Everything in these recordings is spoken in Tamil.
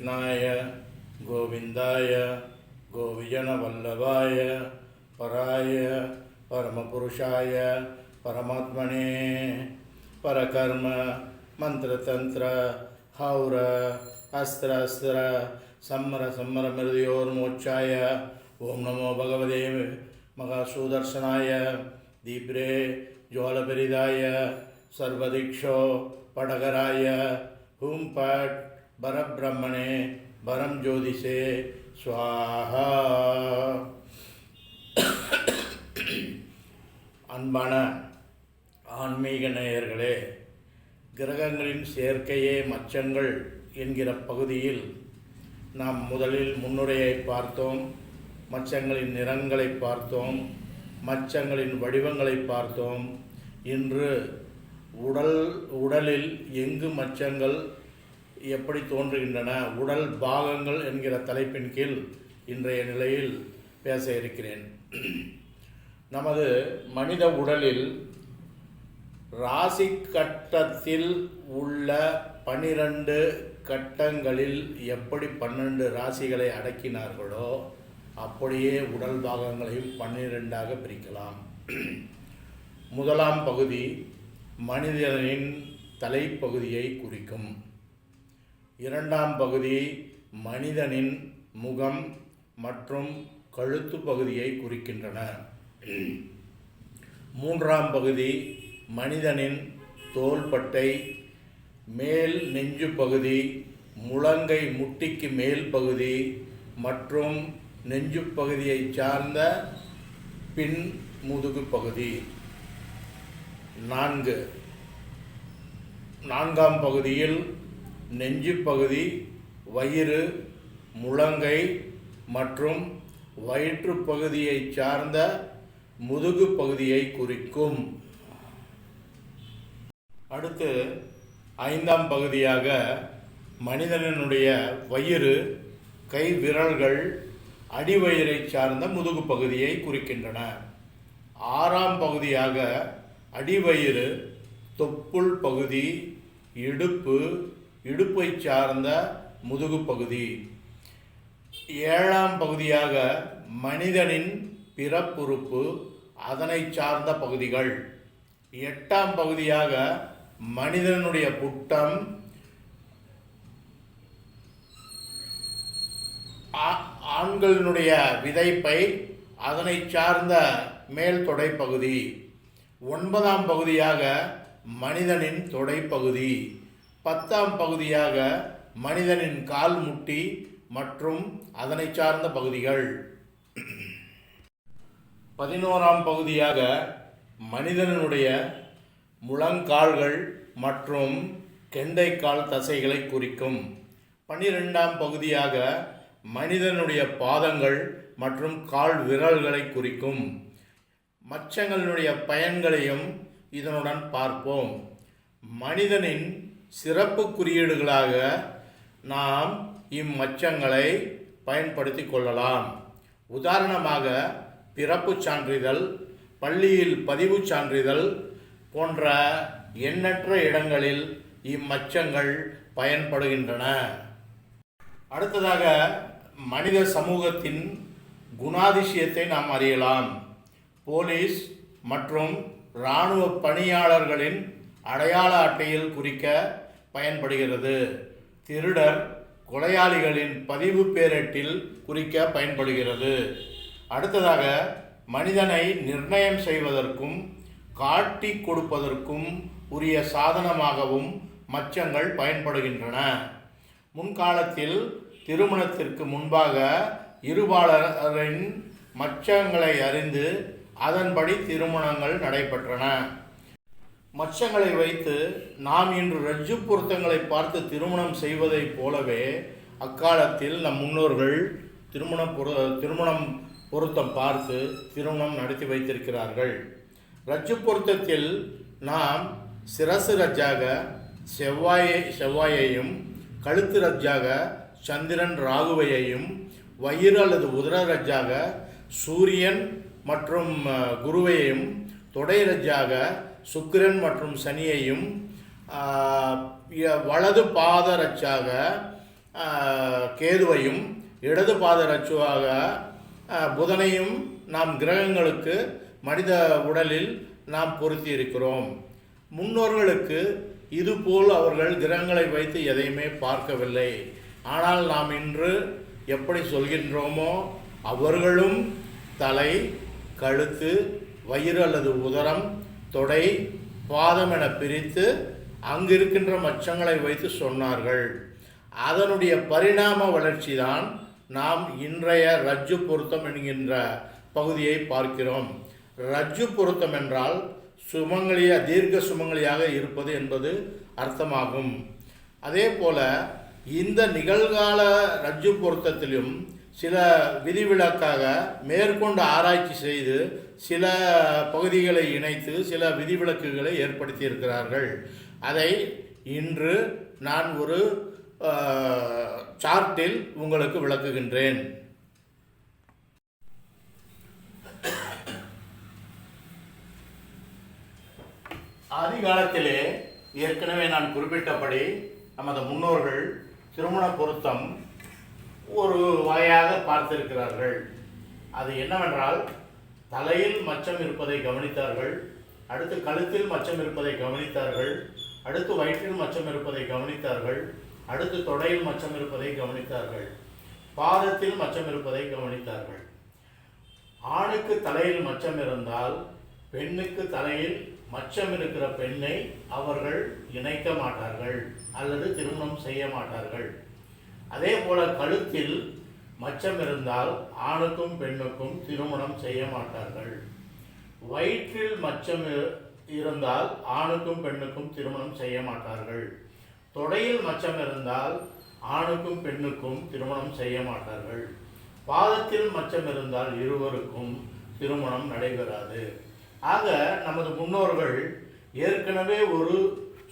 कृष्णाय गोविंदाय गोविजनवल्लभाय पराय परमपुरुषाय परमात्मने परकर्म मंत्रतंत्र हौर अस्त्र अस्त्र सम्मर सम्मर मृदयोर्मोक्षाय ओम नमो भगवते महासुदर्शनाय दीप्रे ज्वालपरिदाय सर्वदीक्षो पडगराय हुं पट परब्रह्मणे परम ज्योतिषे स्वाहा. அன்பான ஆன்மீக நேயர்களே, கிரகங்களின் சேர்க்கையே மச்சங்கள் என்கிற பகுதியில் நாம் முதலில் முன்னுரையை பார்த்தோம். மச்சங்களின் நிறங்களை பார்த்தோம், மச்சங்களின் வடிவங்களை பார்த்தோம். இன்று உடலில் எங்கு மச்சங்கள் எப்படி தோன்றுகின்றன, உடல் பாகங்கள் என்கிற தலைப்பின் கீழ் இன்றைய நிலையில் பேச இருக்கிறேன். நமது மனித உடலில் ராசி கட்டத்தில் உள்ள 12 கட்டங்களில் எப்படி 12 ராசிகளை அடக்கினார்களோ அப்படியே உடல் பாகங்களையும் 12ஆக பிரிக்கலாம். முதலாம் பகுதி மனிதனின் தலைப்பகுதியை குறிக்கும். இரண்டாம் பகுதி மனிதனின் முகம் மற்றும் கழுத்து பகுதியை குறிக்கின்றன. மூன்றாம் பகுதி மனிதனின் தோள்பட்டை, மேல் நெஞ்சு பகுதி, முழங்கை முட்டிக்கு மேல் பகுதி மற்றும் நெஞ்சு பகுதியை சார்ந்த பின் முதுகு பகுதி. நான்காம் பகுதியில் நெஞ்சு பகுதி, வயிறு, முழங்கை மற்றும் வயிற்று பகுதியை சார்ந்த முதுகு பகுதியை குறிக்கும். அடுத்து 5ஆம் பகுதியாக மனிதனுடைய வயிறு, கை விரல்கள், அடிவயிறை சார்ந்த முதுகு பகுதியை குறிக்கின்றன. 6ஆம் பகுதியாக அடிவயிறு, தொப்புள் பகுதி, இடுப்பை சார்ந்த முதுகு பகுதி. 7ஆம் பகுதியாக மனிதனின் பிறப்புறுப்பு, அதனை சார்ந்த பகுதிகள். 8ஆம் பகுதியாக மனிதனுடைய புட்டம், ஆண்களினுடைய விதைப்பை, அதனை சார்ந்த மேல் தொடை பகுதி. 9ஆம் பகுதியாக மனிதனின் தொடைப்பகுதி. 10ஆம் பகுதியாக மனிதனின் கால் முட்டி மற்றும் அதனை சார்ந்த பகுதிகள். 11ஆம் பகுதியாக மனிதனுடைய முழங்கால்கள் மற்றும் கெண்டைக்கால் தசைகளை குறிக்கும். 12ஆம் பகுதியாக மனிதனுடைய பாதங்கள் மற்றும் கால் விரல்களை குறிக்கும். மச்சங்களினுடைய பயன்களையும் இதனுடன் பார்ப்போம். மனிதனின் சிறப்பு குறியீடுகளாக நாம் இம்மச்சங்களை பயன்படுத்தி கொள்ளலாம். உதாரணமாக பிறப்பு சான்றிதழ், பள்ளியில் பதிவு சான்றிதழ் போன்ற எண்ணற்ற இடங்களில் இம்மச்சங்கள் பயன்படுகின்றன. அடுத்ததாக மனித சமூகத்தின் குணாதிசயத்தை நாம் அறியலாம். போலீஸ் மற்றும் இராணுவ பணியாளர்களின் அடையாள அட்டையில் குறிக்க பயன்படுகிறது. திருடர், கொலையாளிகளின் பதிவு பேரேட்டில் குறிக்க பயன்படுகிறது. அடுத்ததாக மனிதனை நிர்ணயம் செய்வதற்கும் காட்டி கொடுப்பதற்கும் உரிய சாதனமாகவும் மச்சங்கள் பயன்படுகின்றன. முன்காலத்தில் திருமணத்திற்கு முன்பாக இருபாலரின் மச்சங்களை அறிந்து அதன்படி திருமணங்கள் நடைபெற்றன. மச்சங்களை வைத்து நாம் இன்று ரஜ்ஜு பொருத்தங்களை பார்த்து திருமணம் செய்வதைப் போலவே அக்காலத்தில் நம் முன்னோர்கள் திருமணம் பொருத்தம் பார்த்து திருமணம் நடத்தி வைத்திருக்கிறார்கள். ரஜ்ஜு பொருத்தத்தில் நாம் சிரசு ரஜ்ஜாக செவ்வாயையும், கழுத்து ரஜ்ஜாக சந்திரன் ராகுவையையும், வயிறு அல்லது உதர ரஜ்ஜாக சூரியன் மற்றும் குருவையும், தொடை ரஜ்ஜாக சுக்கிரன் மற்றும் சனியையும், வலது பாத ரஜ்ஜாக கேதுவையும் இடது பாத ரஜ்ஜுவாக புதனையும் நாம் கிரகங்களுக்கு மனித உடலில் நாம் பொருத்தி இருக்கிறோம். முன்னோர்களுக்கு இதுபோல் அவர்கள் கிரகங்களை வைத்து எதையுமே பார்க்கவில்லை. ஆனால் நாம் இன்று எப்படி சொல்கின்றோமோ அவர்களும் தலை, கழுத்து, வயிறு அல்லது உதரம், தொடை, பாதம் என பிரித்து அங்கிருக்கின்ற மச்சங்களை வைத்து சொன்னார்கள். அதனுடைய பரிணாம வளர்ச்சி தான் நாம் இன்றைய ரஜ்ஜு பொருத்தம் என்கின்ற பகுதியை பார்க்கிறோம். ரஜ்ஜு பொருத்தம் என்றால் தீர்க்க சுமங்கலியாக இருப்பது என்பது அர்த்தமாகும். அதே போல இந்த நிகழ்கால ரஜ்ஜு பொருத்தத்திலும் சில விதிவிலக்காக மேற்கொண்டு ஆராய்ச்சி செய்து சில பகுதிகளை இணைத்து சில விதிவிலக்குகளை ஏற்படுத்தியிருக்கிறார்கள். அதை இன்று நான் ஒரு சார்ட்டில் உங்களுக்கு விளக்குகின்றேன். ஆதிகாலத்திலே ஏற்கனவே நான் குறிப்பிட்டபடி நமது முன்னோர்கள் திருமண பொருத்தம் ஒரு வகையாக பார்த்திருக்கிறார்கள். அது என்னவென்றால், தலையில் மச்சம் இருப்பதை கவனித்தார்கள், அடுத்து கழுத்தில் மச்சம் இருப்பதை கவனித்தார்கள், அடுத்து வயிற்றில் மச்சம் இருப்பதை கவனித்தார்கள், அடுத்து தொடையில் மச்சம் இருப்பதை கவனித்தார்கள், பாதத்தில் மச்சம் இருப்பதை கவனித்தார்கள். ஆணுக்கு தலையில் மச்சம் இருந்தால் பெண்ணுக்கு தலையில் மச்சம் இருக்கிற பெண்ணை அவர்கள் இணைக்க மாட்டார்கள் அல்லது திருமணம் செய்ய மாட்டார்கள். அதே போல கழுத்தில் மச்சம் இருந்தால் ஆணுக்கும் பெண்ணுக்கும் திருமணம் செய்ய மாட்டார்கள். வயிற்றில் மச்சம் இருந்தால் ஆணுக்கும் பெண்ணுக்கும் திருமணம் செய்ய மாட்டார்கள். தொடையில் மச்சம் இருந்தால் ஆணுக்கும் பெண்ணுக்கும் திருமணம் செய்ய மாட்டார்கள். பாதத்தில் மச்சம் இருந்தால் இருவருக்கும் திருமணம் நடைபெறாது. ஆக நமது முன்னோர்கள் ஏற்கனவே ஒரு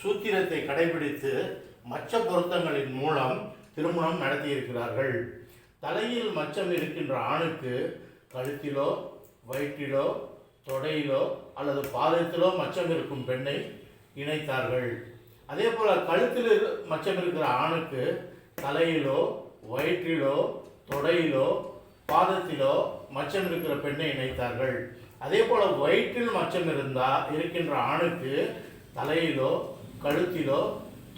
சூத்திரத்தை கடைபிடித்து மச்ச பொருத்தங்களின் மூலம் திருமணம் நடத்தியிருக்கிறார்கள். தலையில் மச்சம் இருக்கின்ற ஆணுக்கு கழுத்திலோ வயிற்றிலோ தொடையிலோ அல்லது பாதத்திலோ மச்சம் இருக்கும் பெண்ணை இணைத்தார்கள். அதே போல் கழுத்தில் மச்சம் இருக்கிற ஆணுக்கு தலையிலோ வயிற்றிலோ தொடையிலோ பாதத்திலோ மச்சம் இருக்கிற பெண்ணை இணைத்தார்கள். அதே போல் வயிற்றில் மச்சம் இருக்கின்ற ஆணுக்கு தலையிலோ கழுத்திலோ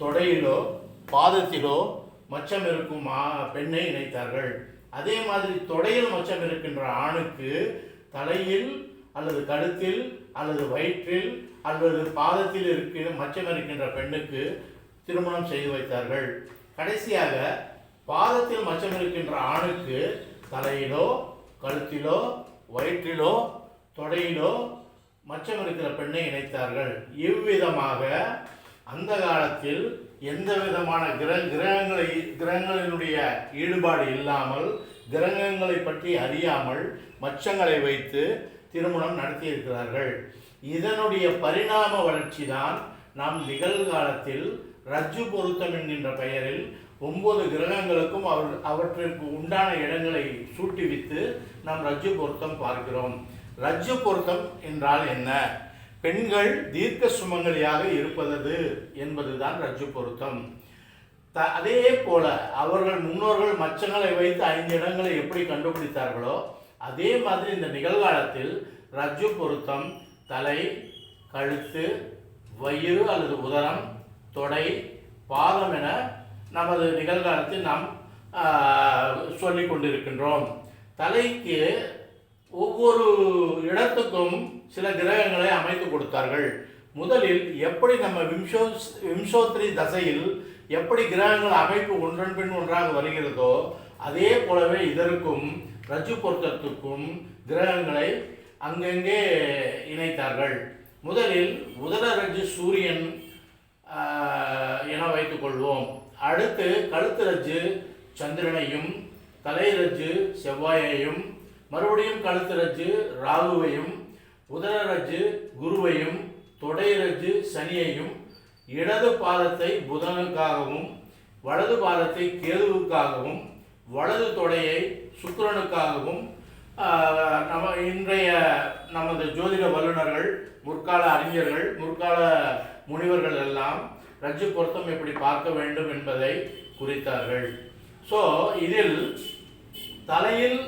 தொடையிலோ பாதத்திலோ மச்சம் இருக்கும் பெண்ணை இணைத்தார்கள். அதே மாதிரி தொடையில் மச்சம் இருக்கின்ற ஆணுக்கு தலையில் அல்லது கழுத்தில் அல்லது வயிற்றில் அல்லது பாதத்தில் மச்சம் இருக்கின்ற பெண்ணுக்கு திருமணம் செய்து வைத்தார்கள். கடைசியாக பாதத்தில் மச்சம் இருக்கின்ற ஆணுக்கு தலையிலோ கழுத்திலோ வயிற்றிலோ தொடையிலோ மச்சம் இருக்கிற பெண்ணை இணைத்தார்கள். இவ்விதமாக அந்த காலத்தில் எந்த விதமான கிரகங்களினுடைய ஈடுபாடு இல்லாமல், கிரகங்களை பற்றி அறியாமல் மச்சங்களை வைத்து திருமணம் நடத்தியிருக்கிறார்கள். இதனுடைய பரிணாம வளர்ச்சி தான் நாம் நிகழ்காலத்தில் ரஜ்ஜு பொருத்தம் என்கின்ற பெயரில் 9 கிரகங்களுக்கும் அவற்றிற்கு உண்டான இடங்களை சூட்டிவித்து நாம் ரஜ்ஜு பொருத்தம் பார்க்கிறோம். ரஜ்ஜு பொருத்தம் என்றால் என்ன? பெண்கள் தீர்க்க சுமங்கலியாக இருப்பது என்பதுதான் ரஜ்ஜு பொருத்தம். அதே போல அவர்கள் முன்னோர்கள் மச்சங்களை வைத்து 5 இடங்களை எப்படி கண்டுபிடித்தார்களோ அதே மாதிரி இந்த நிகழ்காலத்தில் ரஜ்ஜு பொருத்தம் தலை, கழுத்து, வயிறு அல்லது உதரம், தொடை, பாதம் என நமது நிகழ்காலத்தில் நாம் சொல்லிக் கொண்டிருக்கின்றோம். தலைக்கு ஒவ்வொரு இடத்துக்கும் சில கிரகங்களை அமைத்து கொடுத்தார்கள். முதலில் எப்படி நம்ம விம்சோத்ரி தசையில் எப்படி கிரகங்கள் அமைப்பு ஒன்றன் பின் ஒன்றாக வருகிறதோ அதே போலவே இதற்கும் ரஜ்ஜு பொருத்தத்துக்கும் கிரகங்களை அங்கங்கே இணைத்தார்கள். முதலில் உதர ரஜ்ஜு சூரியன் என வைத்துக் கொள்வோம். அடுத்து கழுத்து ரஜ்ஜு சந்திரனையும், தலை ரஜ்ஜு செவ்வாயையும், மறுபடியும் கழுத்து ரஜ்ஜு ராகுவையும், உதர ரஜ்ஜு குருவையும், தொடை ரஜ்ஜு சனியையும், இடது பாதத்தை புதனுக்காகவும் வலது பாதத்தை கேதுவுக்காகவும் வலது தொடையை சுக்கிரனுக்காகவும் இன்றைய நமது ஜோதிட வல்லுநர்கள், முற்கால அறிஞர்கள், முற்கால முனிவர்கள் எல்லாம் ரஜ்ஜு பொருத்தம் எப்படி பார்க்க வேண்டும் என்பதை குறித்தார்கள். ஸோ இதில் தலையில்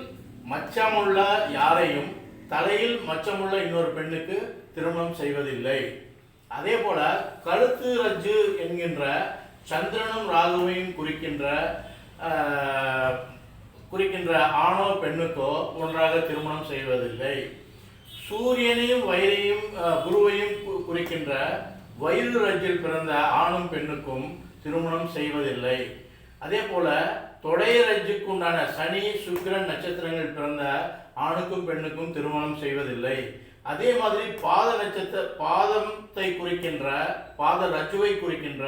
மச்சமுள்ள யாரையும் தலையில் மச்சமுள்ள இன்னொரு பெண்ணுக்கு திருமணம் செய்வதில்லை. அதே போல கழுத்து ரஜ்ஜு என்கின்ற சந்திரனும் ராகுவையும் குறிக்கின்ற ஆணோ பெண்ணுக்கோ ஒன்றாக திருமணம் செய்வதில்லை. சூரியனையும் குருவையும் குறிக்கின்ற வயிறு ரஜ்ஜில் பிறந்த ஆணும் பெண்ணுக்கும் திருமணம் செய்வதில்லை. அதே போல தொடை ரஜ்ஜுக்கு உண்டான சனி சுக்கிரன் நட்சத்திரங்கள் பிறந்த ஆணுக்கும் பெண்ணுக்கும் திருமணம் செய்வதில்லை. அதே மாதிரி பாதத்தை குறிக்கின்ற பாத ரஜ்ஜுவை குறிக்கின்ற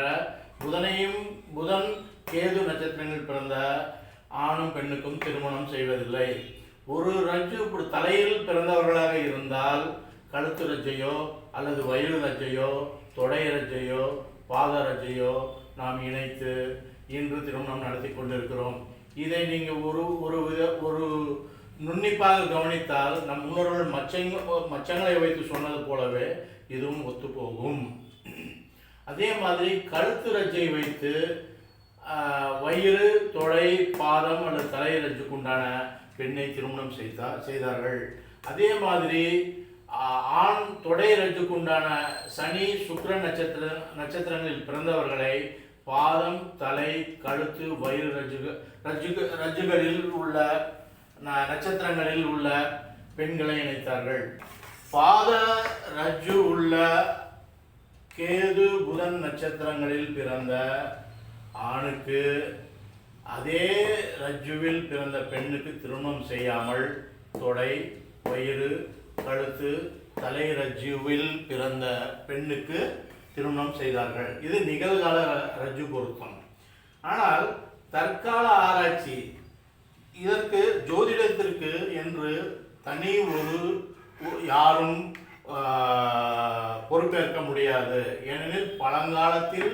புதன் கேது நட்சத்திரங்கள் பிறந்த ஆணும் பெண்ணுக்கும் திருமணம் செய்வதில்லை. ஒரு ரஜ்ஜு தலையில் பிறந்தவர்களாக இருந்தால் கழுத்து ரஜ்ஜையோ அல்லது வயிறு ரஜ்ஜையோ தொடை ரஜ்ஜையோ பாத ரஜ்ஜையோ நாம் இணைத்து இன்று திருமணம் நடத்தி கொண்டிருக்கிறோம். இதை நீங்கள் ஒரு நுண்ணிப்பாக கவனித்தால் நம் முன்னோர்கள் மச்சங்களை வைத்து சொன்னது போலவே இதுவும் ஒத்துப்போகும். அதே மாதிரி கழுத்து ரஜ்ஜை வைத்து வயிறு தொடை பாதம் அல்லது தலை ரஜ்ஜுக்குண்டான பெண்ணை திருமணம் செய்தார்கள். அதே மாதிரி ஆண் தொடை ரஜ்ஜுக்குண்டான சனி சுக்கிரன் நட்சத்திரங்களில் பிறந்தவர்களை பாதம் தலை கழுத்து வயிறு ரஜ்ஜுகளில் உள்ள நட்சத்திரங்களில் உள்ள பெண்களை இணைத்தார்கள். பாத ரஜ்ஜு உள்ள கேது புதன் நட்சத்திரங்களில் பிறந்த ஆணுக்கு அதே ரஜ்ஜுவில் பிறந்த பெண்ணுக்கு திருமணம் செய்யாமல் தொடை வயிறு கழுத்து தலை ரஜ்ஜுவில் பிறந்த பெண்ணுக்கு திருமணம் செய்தார்கள். இது நிகழ்கால ரஜ்ஜு பொருத்தம். ஆனால் தற்கால ஆராய்ச்சி இதற்கு ஜோதிடத்திற்கு என்று தனி யாரும் பொறுப்பேற்க முடியாது. ஏனெனில் பழங்காலத்தில்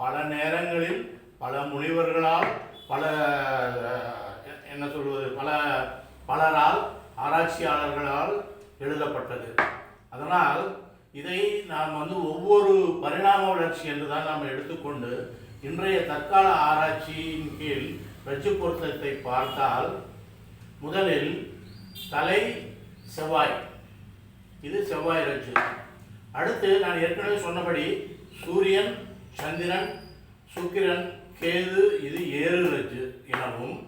பல நேரங்களில் பல முனிவர்களால் பலரால் ஆராய்ச்சியாளர்களால் எழுதப்பட்டது. அதனால் இதை நாம் ஒவ்வொரு பரிணாம வளர்ச்சி என்று தான் நாம் எடுத்துக்கொண்டு இன்றைய தற்கால ஆராய்ச்சியின் கீழ் ரஜ்ஜு பொருத்தத்தை பார்த்தால் முதலில் தலை செவ்வாய், இது செவ்வாய் ரஜ்ஜு. அடுத்து நான் ஏற்கனவே சொன்னபடி சூரியன் சந்திரன் சுக்கிரன் கேது, இது ஏறு ரஜ்ஜு எனவும்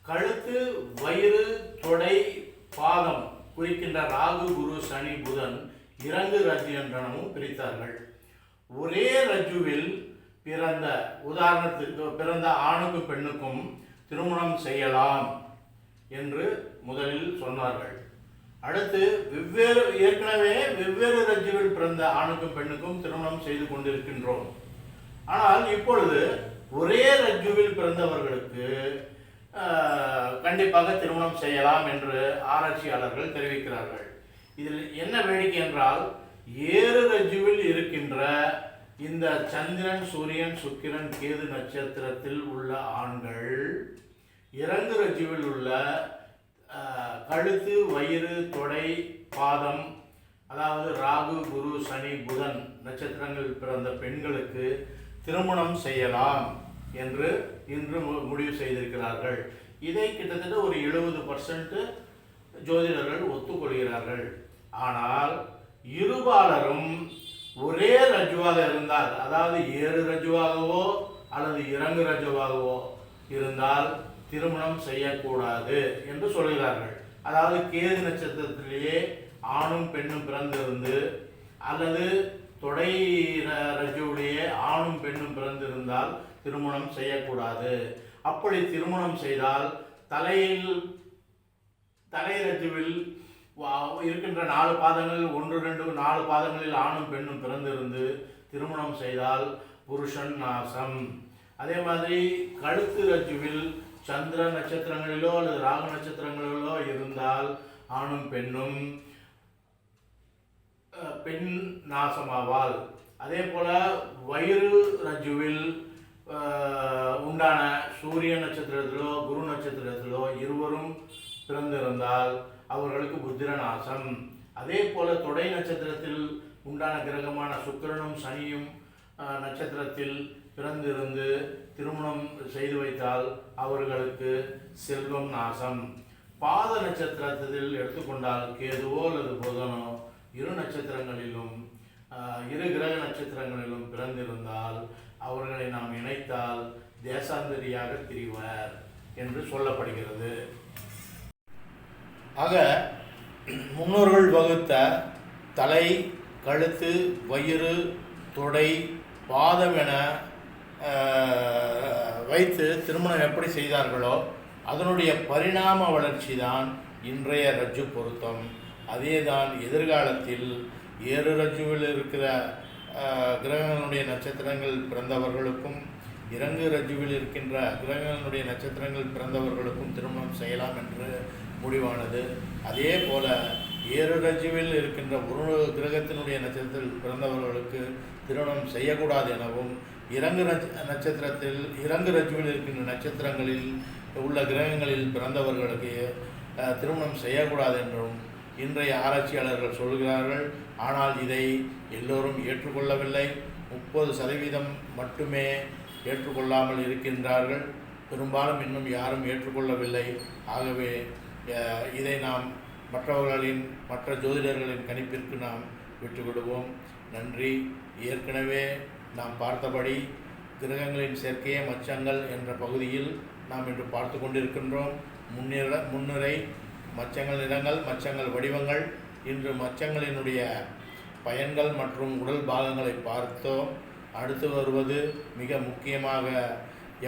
கழுத்து வயிறு தொடை பாதம் குறிக்கின்ற ராகு குரு சனி புதன் இறங்கு ரஜ்ஜு என்றனவும் பிரித்தார்கள். ஒரே ரஜ்ஜுவில் உதாரணத்திற்கு பிறந்த ஆணுக்கும் பெண்ணுக்கும் திருமணம் செய்யலாம் என்று முதலில் சொன்னார்கள். அடுத்து ஏற்கனவே வெவ்வேறு ரஜ்ஜுவில் பிறந்த ஆணுக்கும் பெண்ணுக்கும் திருமணம் செய்து கொண்டிருக்கின்றோம். ஆனால் இப்பொழுது ஒரே ரஜ்ஜுவில் பிறந்தவர்களுக்கு கண்டிப்பாக திருமணம் செய்யலாம் என்று ஆராய்ச்சியாளர்கள் தெரிவிக்கிறார்கள். இதில் என்ன வேடிக்கை என்றால் ஏறு ரஜ்ஜுவில் இருக்கின்ற இந்த சந்திரன் சூரியன் சுக்கிரன் கேது நட்சத்திரத்தில் உள்ள ஆண்கள் இறங்கு ரஜ்ஜுவில் உள்ள கழுத்து வயிறு தொடை பாதம், அதாவது ராகு குரு சனி புதன் நட்சத்திரங்கள் பிறந்த பெண்களுக்கு திருமணம் செய்யலாம் என்று இன்று முடிவு செய்திருக்கிறார்கள். இதை கிட்டத்தட்ட ஒரு 70% ஜோதிடர்கள் ஒத்துக்கொள்கிறார்கள். ஆனால் இருபாலரும் ஒரே ரஜ்ஜுவாக இருந்தால், அதாவது ஏறு ரஜ்ஜுவாகவோ அல்லது இறங்கு ரஜ்ஜுவாகவோ இருந்தால் திருமணம் செய்யக்கூடாது என்று சொல்கிறார்கள். அதாவது கேது நட்சத்திரத்திலேயே ஆணும் பெண்ணும் பிறந்திருந்து அல்லது தொடை ரஜ்ஜுடைய ஆணும் பெண்ணும் பிறந்திருந்தால் திருமணம் செய்யக்கூடாது. அப்படி திருமணம் செய்தால் தலை ரஜ்ஜுவில் இருக்கின்ற 4 பாதங்கள் 1 2 4 பாதங்களில் ஆணும் பெண்ணும் பிறந்திருந்து திருமணம் செய்தால் புருஷன் நாசம். அதே மாதிரி கழுத்து ரஜ்ஜுவில் சந்திர நட்சத்திரங்களிலோ அல்லது ராகு நட்சத்திரங்களிலோ இருந்தால் ஆணும் பெண்ணும் பெண் நாசமாவாள். அதே போல வயிறு ரஜ்ஜுவில் உண்டான சூரிய நட்சத்திரத்திலோ குரு நட்சத்திரத்திலோ இருவரும் பிறந்திருந்தால் அவர்களுக்கு புத்திர நாசம். அதே போல தொடை நட்சத்திரத்தில் உண்டான கிரகமான சுக்கிரனும் சனியும் நட்சத்திரத்தில் பிறந்திருந்து திருமணம் செய்து வைத்தால் அவர்களுக்கு செல்வம் நாசம். பாத நட்சத்திரத்தில் எடுத்துக்கொண்டால் கேதுவோ அல்லது புதனோ இரு நட்சத்திரங்களிலும் இரு கிரக நட்சத்திரங்களிலும் பிறந்திருந்தால் அவர்களை நாம் இணைத்தால் தேசாந்தரியாக திரிவர் என்று சொல்லப்படுகிறது. ஆக முன்னோர்கள் வகுத்த தலை, கழுத்து, வயிறு, தொடை, பாதம் என வைத்து திருமணம் எப்படி செய்தார்களோ அதனுடைய பரிணாம வளர்ச்சி தான் இன்றைய ரஜ்ஜு பொருத்தம். அதே தான் எதிர்காலத்தில் ஏறு ரஜ்ஜுவில் இருக்கிற கிரகங்களுடைய நட்சத்திரங்கள் பிறந்தவர்களுக்கும் இறங்கு ரஜ்ஜுவில் இருக்கின்ற கிரகங்களுடைய நட்சத்திரங்கள் பிறந்தவர்களுக்கும் திருமணம் செய்யலாம் என்று முடிவானது. அதே போல ஏறு ரஜ்ஜுவில் இருக்கின்ற ஒரு கிரகத்தினுடைய நட்சத்திரத்தில் பிறந்தவர்களுக்கு திருமணம் செய்யக்கூடாது எனவும், இறங்கு ரஜ்ஜுவில் இருக்கின்ற நட்சத்திரங்களில் உள்ள கிரகங்களில் பிறந்தவர்களுக்கு திருமணம் செய்யக்கூடாது என்றும் இன்றைய ஆராய்ச்சியாளர்கள் சொல்கிறார்கள். ஆனால் இதை எல்லோரும் ஏற்றுக்கொள்ளவில்லை. 30% மட்டுமே ஏற்றுக்கொள்ளாமல் இருக்கின்றார்கள். பெரும்பாலும் இன்னும் யாரும் ஏற்றுக்கொள்ளவில்லை. ஆகவே இதை நாம் மற்ற ஜோதிடர்களின் கணிப்பிற்கு நாம் விட்டுவிடுவோம். நன்றி. ஏற்கனவே நாம் பார்த்தபடி கிரகங்களின் சேர்க்கையே மச்சங்கள் என்ற பகுதியில் நாம் இன்று பார்த்து கொண்டிருக்கின்றோம். முன்னுரை மச்சங்கள் நிறங்கள், மச்சங்கள் வடிவங்கள். இன்று மச்சங்களினுடைய பயன்கள் மற்றும் உடல் பாகங்களை பார்த்தோம். அடுத்து வருவது மிக முக்கியமாக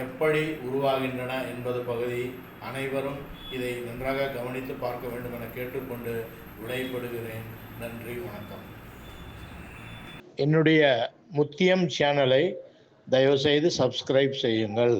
எப்படி உருவாகின்றன என்பது பகுதி. அனைவரும் இதை நன்றாக கவனித்து பார்க்க வேண்டும் என கேட்டுக்கொண்டு விடைபெறுகிறேன். நன்றி, வணக்கம். என்னுடைய முத்தியம் சேனலை தயவுசெய்து சப்ஸ்கிரைப் செய்யுங்கள்.